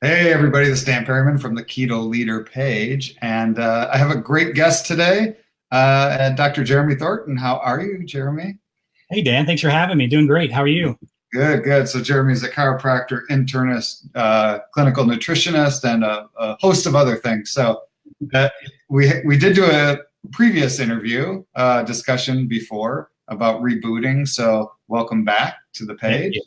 Hey everybody, this is Dan Perryman from the Keto Leader page, and I have a great guest today, Dr. Jeremy Thornton. How are you, Jeremy? Hey Dan, thanks for having me. Doing great. How are you? Good, good. So Jeremy's a chiropractor, internist, clinical nutritionist, and a host of other things. So uh, we did do a previous interview discussion before about rebooting. So welcome back to the Thank page. you.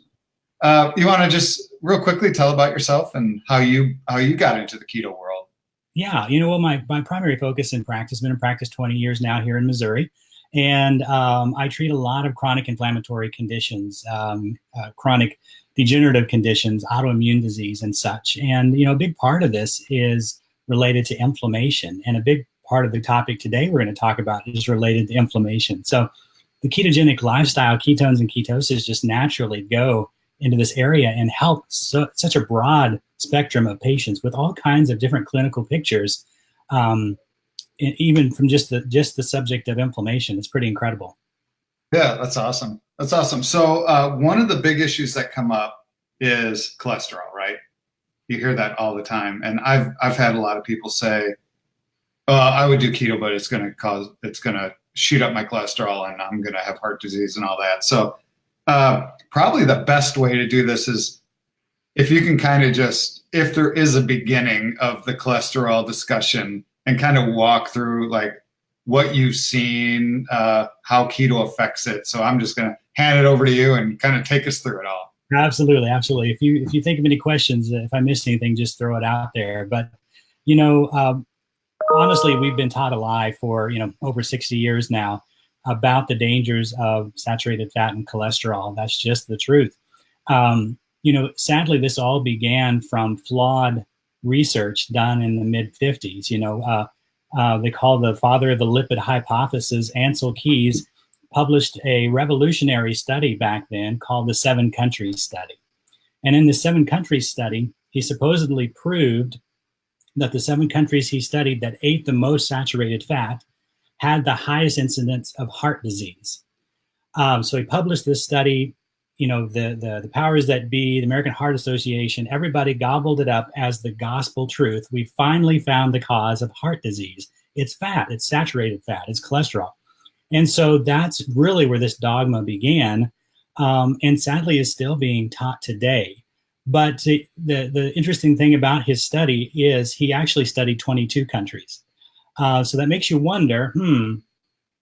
You want to just real quickly tell about yourself and how you got into the keto world? Yeah, well, my primary focus in practice, been in practice 20 years now here in Missouri, and I treat a lot of chronic inflammatory conditions, chronic degenerative conditions, autoimmune disease, and such. And a big part of this is related to inflammation, and a big part of the topic today we're going to talk about is related to inflammation. So, the ketogenic lifestyle, ketones and ketosis, just naturally go into this area and help such a broad spectrum of patients with all kinds of different clinical pictures, even from just the subject of inflammation. It's pretty incredible. Yeah, that's awesome. That's awesome. So one of the big issues that come up is cholesterol, right? You hear that all the time, and I've had a lot of people say, I would do keto, but it's going to shoot up my cholesterol, and I'm going to have heart disease and all that." So probably the best way to do this is if you can kind of just, if there is a beginning of the cholesterol discussion and kind of walk through like what you've seen, how keto affects it. So I'm just going to hand it over to you and kind of take us through it all. Absolutely, absolutely. If you think of any questions, if I missed anything, just throw it out there. But you know, uh, honestly, we've been taught a lie for over 60 years now about the dangers of saturated fat and cholesterol. That's just the truth. Sadly, this all began from flawed research done in the mid 50s. They call the father of the lipid hypothesis, Ansel Keys, published a revolutionary study back then called the Seven Countries Study. And in the Seven Countries Study, he supposedly proved that the seven countries he studied that ate the most saturated fat had the highest incidence of heart disease. So he published this study. The powers that be, the American Heart Association, everybody gobbled it up as the gospel truth. We finally found the cause of heart disease. It's fat, it's saturated fat, it's cholesterol. And so that's really where this dogma began, and sadly is still being taught today. But the interesting thing about his study is he actually studied 22 countries. So that makes you wonder,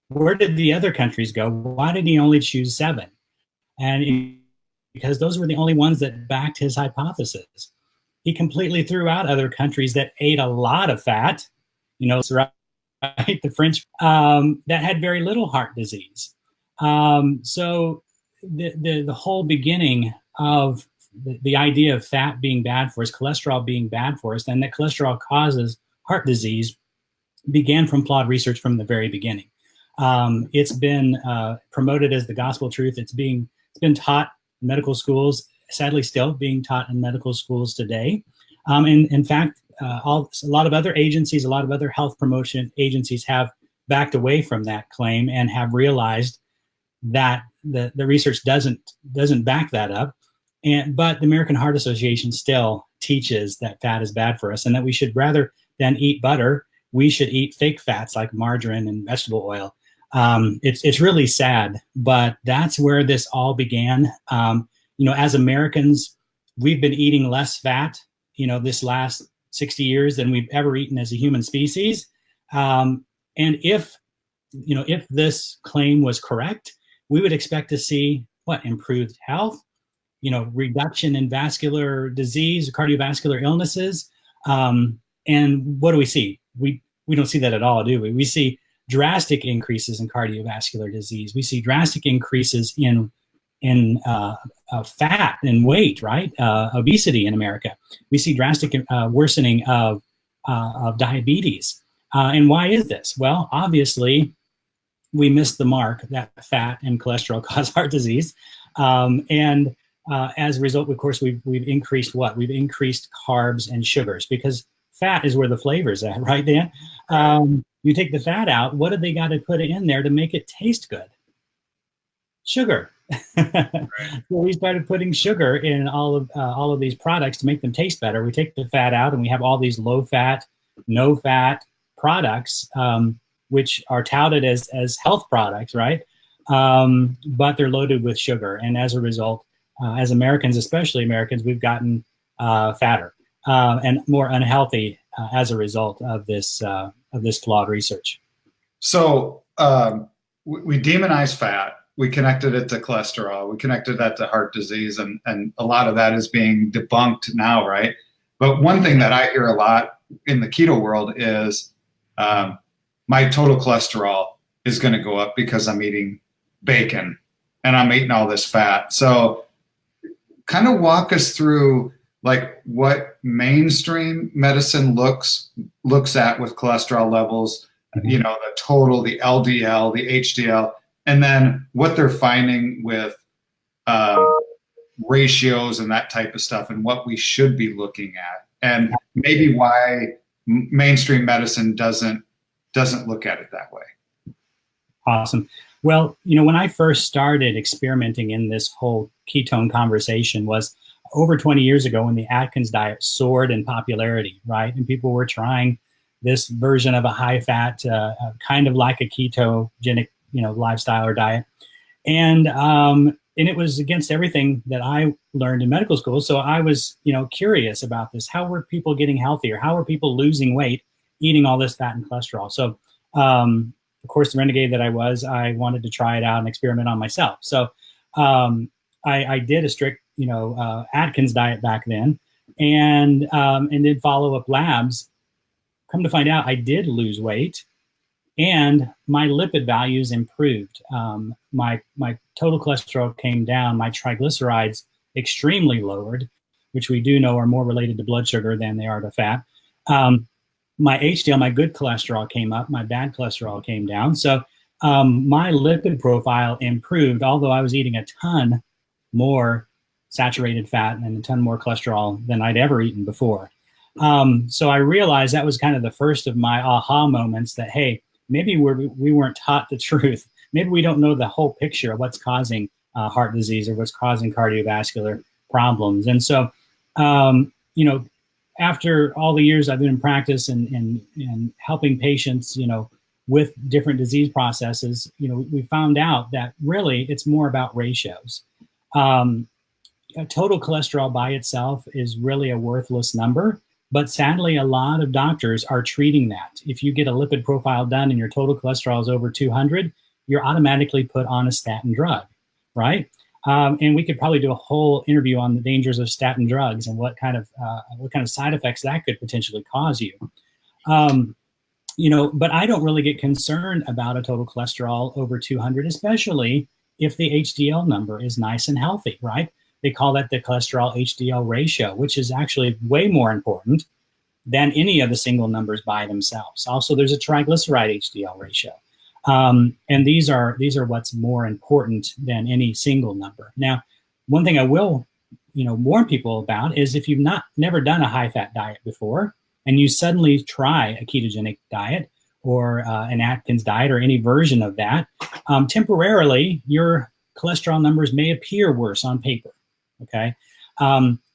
where did the other countries go? Why did he only choose seven? And because those were the only ones that backed his hypothesis. He completely threw out other countries that ate a lot of fat, right, the French, that had very little heart disease. So the whole beginning of the idea of fat being bad for us, cholesterol being bad for us, and that cholesterol causes heart disease began from flawed research from the very beginning. It's been promoted as the gospel truth. It's been taught in medical schools, sadly still being taught in medical schools today. And in fact, a lot of other agencies, a lot of other health promotion agencies have backed away from that claim and have realized that the research doesn't back that up. But the American Heart Association still teaches that fat is bad for us and that we should, rather than eat butter, we should eat fake fats like margarine and vegetable oil. It's really sad, but that's where this all began. As Americans, we've been eating less fat, this last 60 years than we've ever eaten as a human species. And if this claim was correct, we would expect to see improved health, reduction in vascular disease, cardiovascular illnesses. And what do we see? We don't see that at all, do we? We see drastic increases in cardiovascular disease. We see drastic increases in fat and weight, right? Obesity in America. We see drastic worsening of diabetes. And why is this? Well, obviously, we missed the mark that fat and cholesterol cause heart disease. And as a result, of course, we've increased what? We've increased carbs and sugars because fat is where the flavor's at, right, Dan? You take the fat out, what have they got to put in there to make it taste good? Sugar. So we started putting sugar in all of these products to make them taste better. We take the fat out, and we have all these low fat, no fat products, which are touted as health products, right? But they're loaded with sugar, and as a result, as Americans, especially Americans, we've gotten fatter and more unhealthy as a result of this flawed research. So we demonize fat. We connected it to cholesterol. We connected that to heart disease, and a lot of that is being debunked now, right? But one thing that I hear a lot in the keto world is my total cholesterol is going to go up because I'm eating bacon and I'm eating all this fat. So kind of walk us through like what mainstream medicine looks at with cholesterol levels, you know, the total, the LDL, the HDL, and then what they're finding with ratios and that type of stuff, and what we should be looking at, and maybe why mainstream medicine doesn't look at it that way. Awesome. Well, you know, when I first started experimenting in this whole ketone conversation was over 20 years ago, when the Atkins diet soared in popularity, right? And people were trying this version of a high fat, kind of like a ketogenic, you know, lifestyle or diet. And it was against everything that I learned in medical school. So I was, you know, curious about this. How were people getting healthier? How were people losing weight, eating all this fat and cholesterol? So, of course, the renegade that I was, I wanted to try it out and experiment on myself. So I did a strict, you know, Atkins diet back then, and did follow-up labs. Come to find out, I did lose weight, and my lipid values improved. My total cholesterol came down. My triglycerides extremely lowered, which we do know are more related to blood sugar than they are to fat. My HDL, my good cholesterol, came up. My bad cholesterol came down. So my lipid profile improved, although I was eating a ton more saturated fat and a ton more cholesterol than I'd ever eaten before. So I realized that was kind of the first of my aha moments that, hey, maybe we weren't taught the truth. Maybe we don't know the whole picture of what's causing heart disease or what's causing cardiovascular problems. And so, you know, after all the years I've been in practice and helping patients, you know, with different disease processes, you know, we found out that really it's more about ratios. Total cholesterol by itself is really a worthless number, but sadly, a lot of doctors are treating that. If you get a lipid profile done and your total cholesterol is over 200, you're automatically put on a statin drug, right? And we could probably do a whole interview on the dangers of statin drugs and what kind of side effects that could potentially cause you. You know, but I don't really get concerned about a total cholesterol over 200, especially if the HDL number is nice and healthy, right? They call that the cholesterol HDL ratio, which is actually way more important than any of the single numbers by themselves. Also, there's a triglyceride HDL ratio. And these are what's more important than any single number. Now, one thing I will, you know, warn people about is if you've never done a high fat diet before and you suddenly try a ketogenic diet or an Atkins diet or any version of that, temporarily your cholesterol numbers may appear worse on paper. Okay,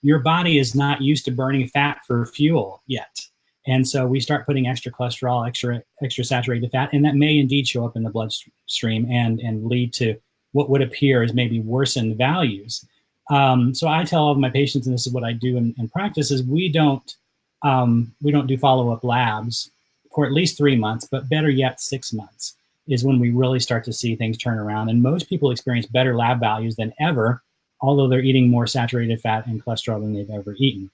your body is not used to burning fat for fuel yet. And so we start putting extra cholesterol, extra saturated fat, and that may indeed show up in the bloodstream and lead to what would appear as maybe worsened values. So I tell all of my patients, and this is what I do in practice, is we don't do follow-up labs for at least 3 months, but better yet, 6 months is when we really start to see things turn around. And most people experience better lab values than ever, although they're eating more saturated fat and cholesterol than they've ever eaten.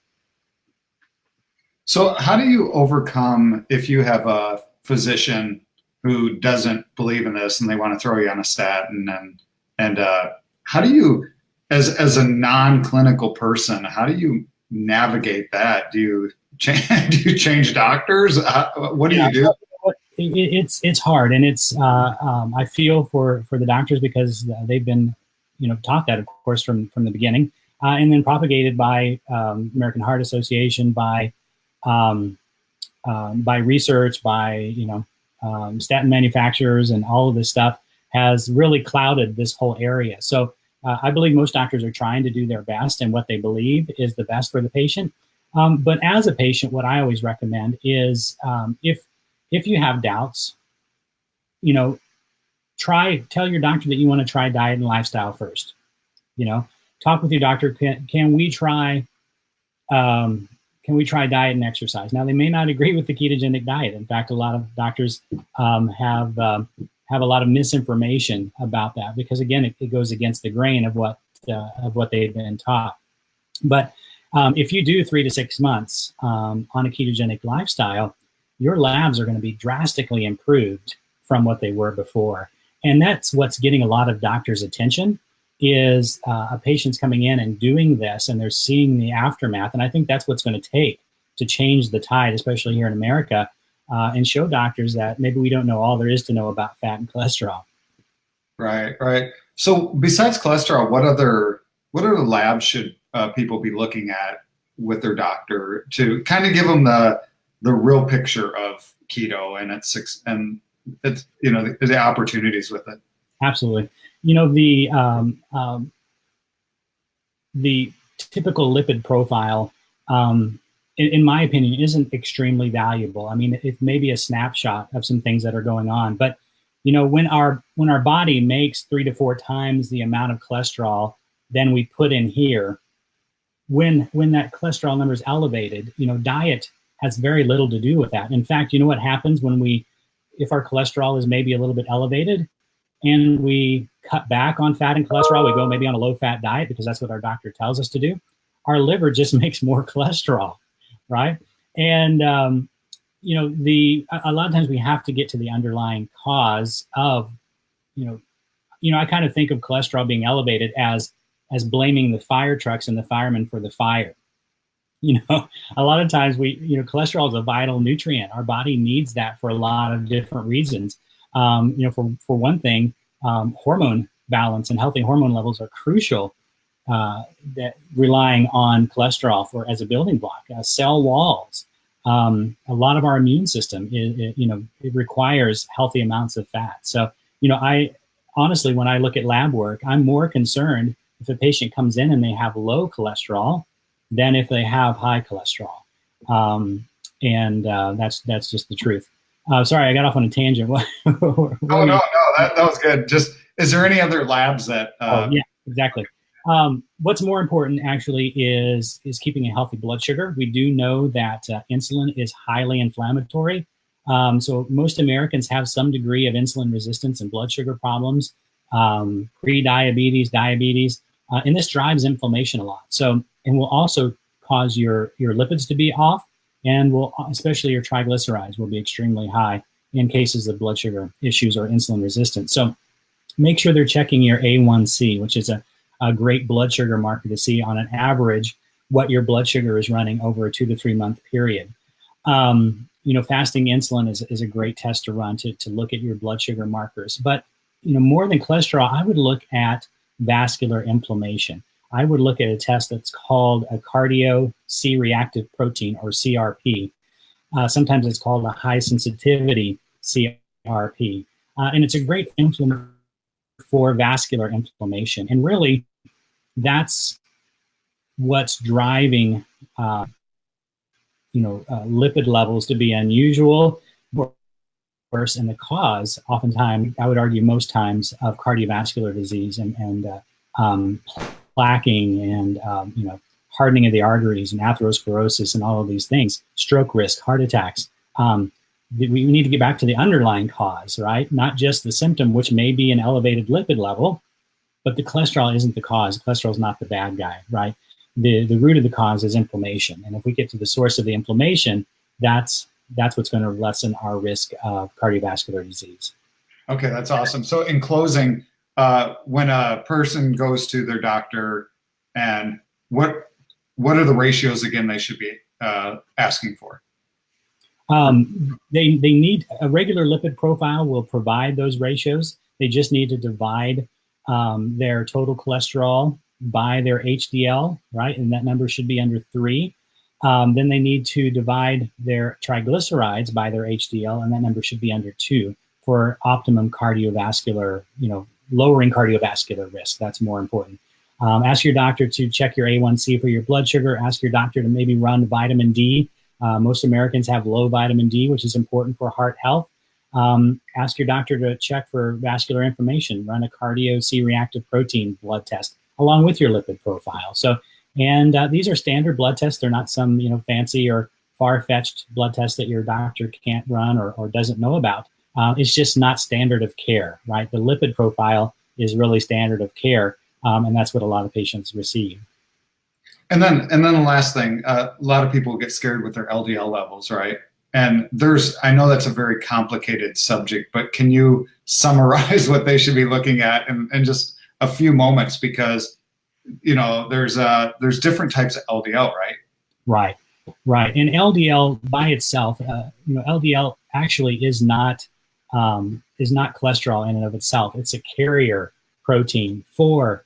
So how do you overcome if you have a physician who doesn't believe in this and they want to throw you on a statin, and how do you, as a non-clinical person, how do you navigate that? Do you change doctors? What do you do? It's hard, and it's I feel for the doctors because they've been, you know, taught that, of course, from the beginning, and then propagated by American Heart Association, by research, by, you know, statin manufacturers, and all of this stuff has really clouded this whole area. So I believe most doctors are trying to do their best and what they believe is the best for the patient. But as a patient, what I always recommend is if you have doubts, tell your doctor that you want to try diet and lifestyle first. Talk with your doctor. Can we try diet and exercise? Now, they may not agree with the ketogenic diet. In fact, a lot of doctors have a lot of misinformation about that because, again, it goes against the grain of what they've been taught. But if you do 3 to 6 months on a ketogenic lifestyle, your labs are going to be drastically improved from what they were before. And that's what's getting a lot of doctors' attention is a patient's coming in and doing this, and they're seeing the aftermath. And I think that's what's going to take to change the tide, especially here in America, and show doctors that maybe we don't know all there is to know about fat and cholesterol. Right. So besides cholesterol, what other labs should people be looking at with their doctor to kind of give them the real picture of keto and its the opportunities with it? Absolutely. The typical lipid profile, in my opinion, isn't extremely valuable. I mean, it may be a snapshot of some things that are going on, but when our body makes 3 to 4 times the amount of cholesterol than we put in here, when that cholesterol number is elevated, diet has very little to do with that. In fact, what happens if our cholesterol is maybe a little bit elevated and we cut back on fat and cholesterol, we go maybe on a low-fat diet because that's what our doctor tells us to do, our liver just makes more cholesterol, right? And, a lot of times we have to get to the underlying cause of, I kind of think of cholesterol being elevated as blaming the fire trucks and the firemen for the fire. A lot of times cholesterol is a vital nutrient. Our body needs that for a lot of different reasons. For one thing, hormone balance and healthy hormone levels are crucial. That relying on cholesterol as a building block, cell walls. A lot of our immune system, it requires healthy amounts of fat. So, I honestly, when I look at lab work, I'm more concerned if a patient comes in and they have low cholesterol than if they have high cholesterol. That's just the truth. Sorry, I got off on a tangent. No, that was good. Just, is there any other labs that? Yeah, exactly. What's more important actually is keeping a healthy blood sugar. We do know that insulin is highly inflammatory. So most Americans have some degree of insulin resistance and blood sugar problems, pre-diabetes, diabetes, and this drives inflammation a lot. So, and will also cause your lipids to be off, and especially your triglycerides will be extremely high in cases of blood sugar issues or insulin resistance. So make sure they're checking your A1C, which is a great blood sugar marker to see on an average what your blood sugar is running over a 2 to 3 month period. Fasting insulin is a great test to run to look at your blood sugar markers. But, more than cholesterol, I would look at vascular inflammation. I would look at a test that's called a cardio C-reactive protein, or CRP. Sometimes it's called a high sensitivity CRP. And it's a great inflammation for vascular inflammation. And really, that's what's driving lipid levels to be unusual, worse, and the cause, oftentimes, I would argue most times, of cardiovascular disease and plaquing and hardening of the arteries and atherosclerosis and all of these things, stroke risk, heart attacks. We need to get back to the underlying cause, right? Not just the symptom, which may be an elevated lipid level, but the cholesterol isn't the cause. Cholesterol is not the bad guy, right? The root of the cause is inflammation. And if we get to the source of the inflammation, that's what's going to lessen our risk of cardiovascular disease. Okay, that's awesome. So in closing, when a person goes to their doctor, and what are the ratios again they should be asking for? They need a regular lipid profile will provide those ratios. They just need to divide their total cholesterol by their HDL, right? And that number should be under 3. Then they need to divide their triglycerides by their HDL, and that number should be under 2 for optimum cardiovascular, lowering cardiovascular risk. That's more important. Ask your doctor to check your A1C for your blood sugar. Ask your doctor to maybe run vitamin D. Most Americans have low vitamin D, which is important for heart health. Ask your doctor to check for vascular inflammation. Run a cardio C-reactive protein blood test along with your lipid profile. So, and these are standard blood tests. They're not some fancy or far-fetched blood test that your doctor can't run or doesn't know about. It's just not standard of care, right? The lipid profile is really standard of care, and that's what a lot of patients receive. And then the last thing, a lot of people get scared with their LDL levels, right? And I know that's a very complicated subject, but can you summarize what they should be looking at in just a few moments? Because there's different types of LDL, right? Right. And LDL by itself, LDL actually is not cholesterol in and of itself. It's a carrier protein for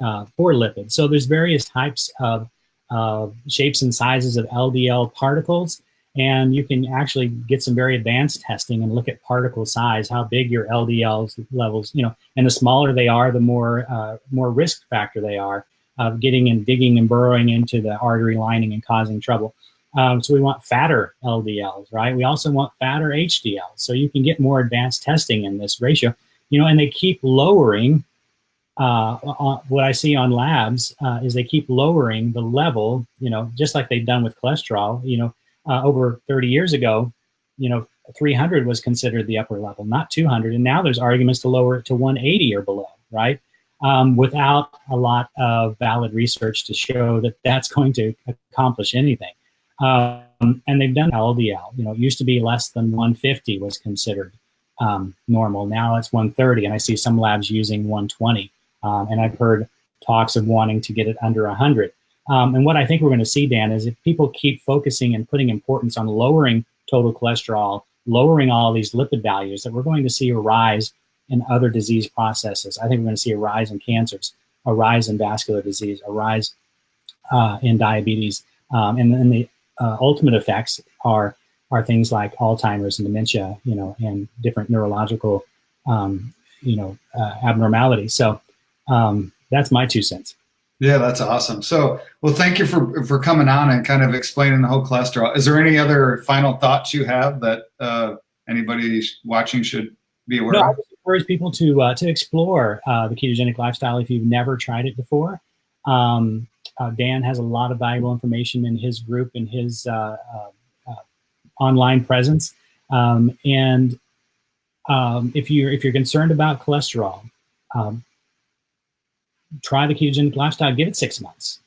lipids. So there's various types of shapes and sizes of LDL particles, and you can actually get some very advanced testing and look at particle size, how big your LDL levels, and the smaller they are, the more risk factor they are of getting and digging and burrowing into the artery lining and causing trouble. So we want fatter LDLs, right? We also want fatter HDLs. So you can get more advanced testing in this ratio, and they keep lowering. What I see on labs is they keep lowering the level, just like they've done with cholesterol. Over 30 years ago, 300 was considered the upper level, not 200. And now there's arguments to lower it to 180 or below, right? Without a lot of valid research to show that that's going to accomplish anything. And they've done LDL. It used to be less than 150 was considered normal. Now it's 130, and I see some labs using 120. And I've heard talks of wanting to get it under 100. And what I think we're going to see, Dan, is if people keep focusing and putting importance on lowering total cholesterol, lowering all these lipid values, that we're going to see a rise in other disease processes. I think we're going to see a rise in cancers, a rise in vascular disease, a rise in diabetes. And then the ultimate effects are things like Alzheimer's and dementia, and different neurological, abnormalities. So that's my 2 cents. Yeah, that's awesome. So, well, thank you for coming on and kind of explaining the whole cholesterol. Is there any other final thoughts you have that anybody watching should be aware of? I just encourage people to explore the ketogenic lifestyle if you've never tried it before. Dan has a lot of valuable information in his group and his online presence. And if you're concerned about cholesterol, try the ketogenic lifestyle. Give it 6 months,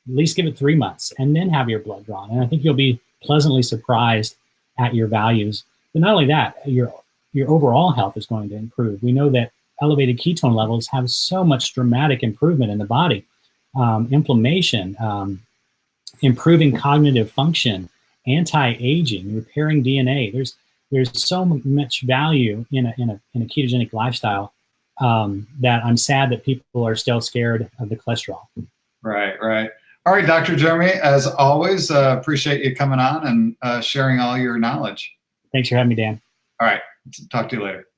at least give it 3 months, and then have your blood drawn. And I think you'll be pleasantly surprised at your values. But not only that, your overall health is going to improve. We know that elevated ketone levels have so much dramatic improvement in the body. Inflammation, improving cognitive function, anti-aging, repairing DNA. There's so much value in a ketogenic lifestyle that I'm sad that people are still scared of the cholesterol. Right. All right, Dr. Jeremy, as always, appreciate you coming on and sharing all your knowledge. Thanks for having me, Dan. All right. Talk to you later.